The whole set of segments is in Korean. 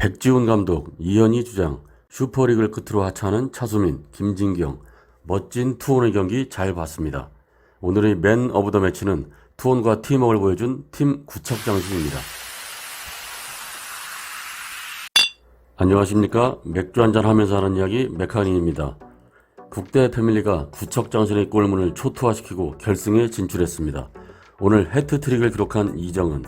백지훈 감독, 이현희 주장, 슈퍼리그를 끝으로 하차하는 차수민, 김진경, 멋진 투혼의 경기 잘 봤습니다. 오늘의 맨 오브 더 매치는 투혼과 팀워크를 보여준 팀 구척장신입니다. 안녕하십니까. 맥주 한잔 하면서 하는 이야기 메카니입니다. 국대 패밀리가 구척장신의 골문을 초토화시키고 결승에 진출했습니다. 오늘 해트트릭을 기록한 이정은.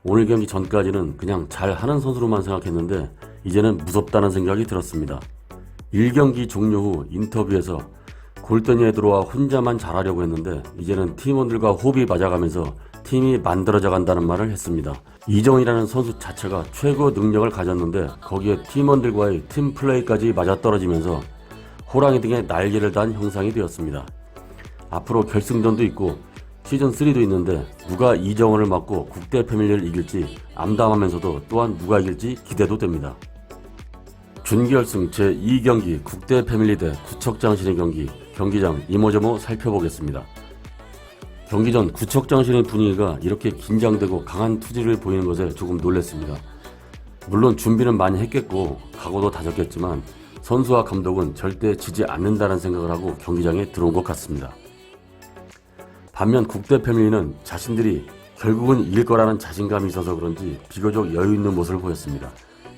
오늘 경기 전까지는 그냥 잘하는 선수로만 생각했는데 이제는 무섭다는 생각이 들었습니다. 1경기 종료 후 인터뷰에서 골대니에 들어와 혼자만 잘하려고 했는데 이제는 팀원들과 호흡이 맞아가면서 팀이 만들어져 간다는 말을 했습니다. 이정이라는 선수 자체가 최고 능력을 가졌는데 거기에 팀원들과의 팀 플레이까지 맞아떨어지면서 호랑이 등의 날개를 단 형상이 되었습니다. 앞으로 결승전도 있고 시즌3도 있는데 누가 이정원을 맡고 국대 패밀리를 이길지 암담하면서도 또한 누가 이길지 기대도 됩니다. 준결승 제2경기 국대 패밀리 대 구척장신의 경기, 경기장 이모저모 살펴보겠습니다. 경기 전 구척장신의 분위기가 이렇게 긴장되고 강한 투지를 보이는 것에 조금 놀랐습니다. 물론 준비는 많이 했겠고 각오도 다졌겠지만 선수와 감독은 절대 지지 않는다는 생각을 하고 경기장에 들어온 것 같습니다. 반면 국대 패밀리는 자신들이 결국은 이길 거라는 자신감이 있어서 그런지 비교적 여유 있는 모습을 보였습니다.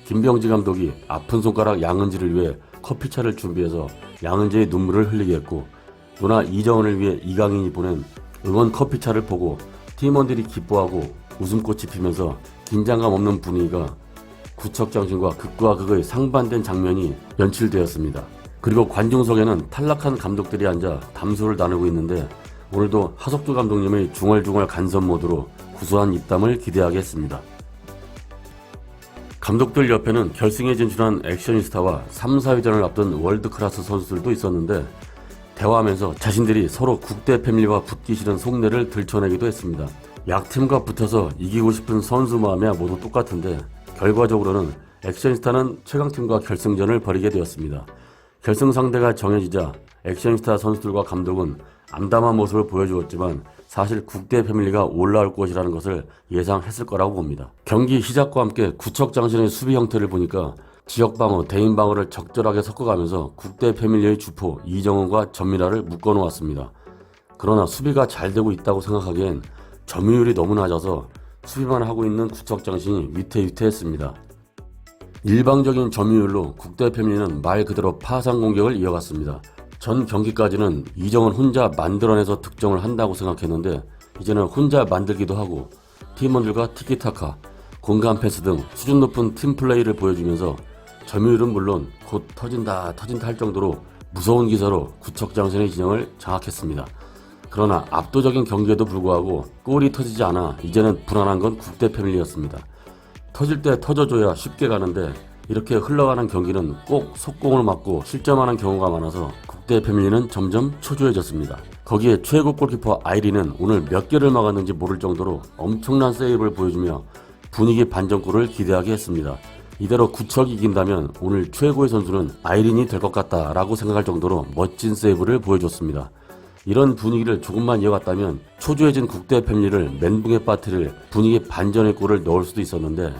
김병지 감독이 아픈 손가락 양은지를 위해 커피차를 준비해서 양은지의 눈물을 흘리게 했고 누나 이정은을 위해 이강인이 보낸 응원 커피차를 보고 팀원들이 기뻐하고 웃음꽃이 피면서 긴장감 없는 분위기가 구척장신과 극과 극의 상반된 장면이 연출되었습니다. 그리고 관중석에는 탈락한 감독들이 앉아 담소를 나누고 있는데 오늘도 하석주 감독님의 중얼중얼 간섭 모드로 구수한 입담을 기대하겠습니다. 감독들 옆에는 결승에 진출한 액션이스타와 3, 4위전을 앞둔 월드클래스 선수들도 있었는데 대화하면서 자신들이 서로 국대 패밀리와 붙기 싫은 속내를 들춰내기도 했습니다. 약팀과 붙어서 이기고 싶은 선수 마음이야 모두 똑같은데 결과적으로는 액션이스타는 최강팀과 결승전을 벌이게 되었습니다. 결승 상대가 정해지자 액션이스타 선수들과 감독은 암담한 모습을 보여주었지만 사실 국대 패밀리가 올라올 것이라는 것을 예상했을 거라고 봅니다. 경기 시작과 함께 구척장신의 수비 형태를 보니까 지역방어, 대인방어를 적절하게 섞어가면서 국대 패밀리의 주포 이정은과 전미라를 묶어놓았습니다. 그러나 수비가 잘 되고 있다고 생각하기엔 점유율이 너무 낮아서 수비만 하고 있는 구척장신이 위태위태했습니다. 일방적인 점유율로 국대 패밀리는 말 그대로 파상 공격을 이어갔습니다. 전 경기까지는 이정은 혼자 만들어내서 득점을 한다고 생각했는데 이제는 혼자 만들기도 하고 팀원들과 티키타카, 공간 패스 등 수준 높은 팀플레이를 보여주면서 점유율은 물론 곧 터진다 할 정도로 무서운 기세로 구척장신의 진영을 장악했습니다. 그러나 압도적인 경기에도 불구하고 골이 터지지 않아 이제는 불안한 건 국대 패밀리였습니다. 터질 때 터져줘야 쉽게 가는데 이렇게 흘러가는 경기는 꼭 속공을 맞고 실점하는 경우가 많아서 국대 패밀리는 점점 초조해졌습니다. 거기에 최고 골키퍼 아이린은 오늘 몇 개를 막았는지 모를 정도로 엄청난 세이브를 보여주며 분위기 반전골을 기대하게 했습니다. 이대로 구척이 이긴다면 오늘 최고의 선수는 아이린이 될 것 같다라고 생각할 정도로 멋진 세이브를 보여줬습니다. 이런 분위기를 조금만 이어갔다면 초조해진 국대 패밀리를 멘붕에 빠뜨릴 분위기 반전의 골을 넣을 수도 있었는데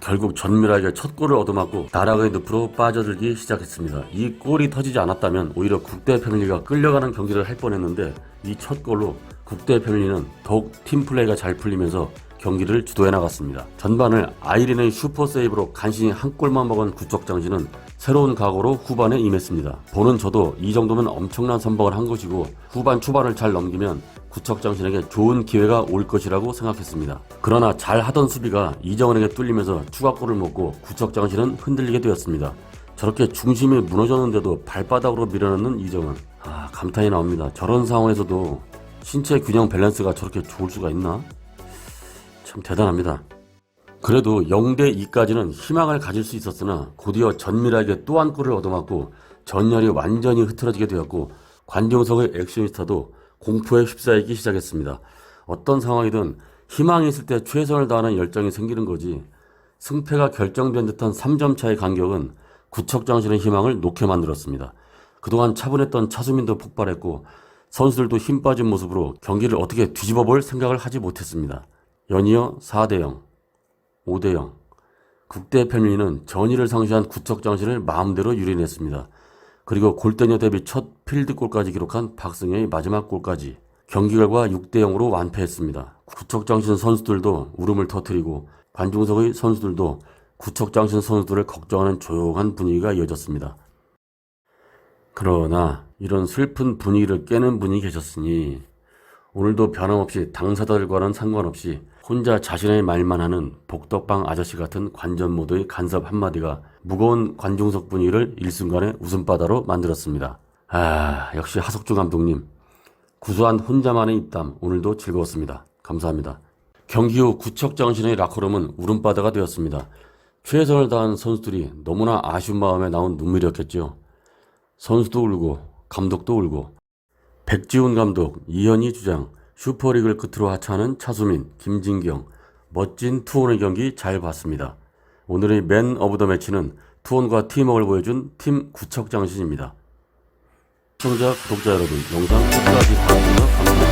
결국 전미라에게 첫 골을 얻어맞고 나락의 늪으로 빠져들기 시작했습니다. 이 골이 터지지 않았다면 오히려 국대 패밀리가 끌려가는 경기를 할 뻔했는데 이 첫 골로 국대 패밀리는 더욱 팀플레이가 잘 풀리면서 경기를 주도해 나갔습니다. 전반을 아이린의 슈퍼 세이브로 간신히 한 골만 먹은 구척장신은 새로운 각오로 후반에 임했습니다. 보는 저도 이 정도면 엄청난 선방을 한 것이고 후반 초반을 잘 넘기면 구척장신에게 좋은 기회가 올 것이라고 생각했습니다. 그러나 잘하던 수비가 이정은에게 뚫리면서 추가골을 먹고 구척장신은 흔들리게 되었습니다. 저렇게 중심이 무너졌는데도 발바닥으로 밀어넣는 이정은 감탄이 나옵니다. 저런 상황에서도 신체 균형 밸런스가 저렇게 좋을 수가 있나? 참 대단합니다. 그래도 0대2까지는 희망을 가질 수 있었으나 곧이어 전미라에게 또 한 골을 얻어맞고 전열이 완전히 흐트러지게 되었고 관중석의 액션이스타도 공포에 휩싸이기 시작했습니다. 어떤 상황이든 희망이 있을 때 최선을 다하는 열정이 생기는 거지 승패가 결정된 듯한 3점 차의 간격은 구척장신의 희망을 놓게 만들었습니다. 그동안 차분했던 차수민도 폭발했고 선수들도 힘 빠진 모습으로 경기를 어떻게 뒤집어 볼 생각을 하지 못했습니다. 연이어 4대0, 5대0, 국대 패밀리는 전의를 상실한 구척장신을 마음대로 유린했습니다. 그리고 골대녀 데뷔 첫 필드골까지 기록한 박승혜의 마지막 골까지 경기 결과 6대0으로 완패했습니다. 구척장신 선수들도 울음을 터뜨리고 관중석의 선수들도 구척장신 선수들을 걱정하는 조용한 분위기가 이어졌습니다. 그러나 이런 슬픈 분위기를 깨는 분이 계셨으니 오늘도 변함없이 당사자들과는 상관없이 혼자 자신의 말만 하는 복덕방 아저씨 같은 관전 모드의 간섭 한마디가 무거운 관중석 분위기를 일순간에 웃음바다로 만들었습니다. 역시 하석주 감독님. 구수한 혼자만의 입담, 오늘도 즐거웠습니다. 감사합니다. 경기 후 구척장신의 라커룸은 울음바다가 되었습니다. 최선을 다한 선수들이 너무나 아쉬운 마음에 나온 눈물이었겠죠. 선수도 울고 감독도 울고 백지훈 감독, 이현희 주장, 슈퍼리그를 끝으로 하차하는 차수민, 김진경, 멋진 투혼의 경기 잘 봤습니다. 오늘의 맨 오브 더 매치는 투혼과 팀워크를 보여준 팀 구척장신입니다. 시청자, 구독자 여러분, 영상 끝까지 봐주셔서 감사합니다.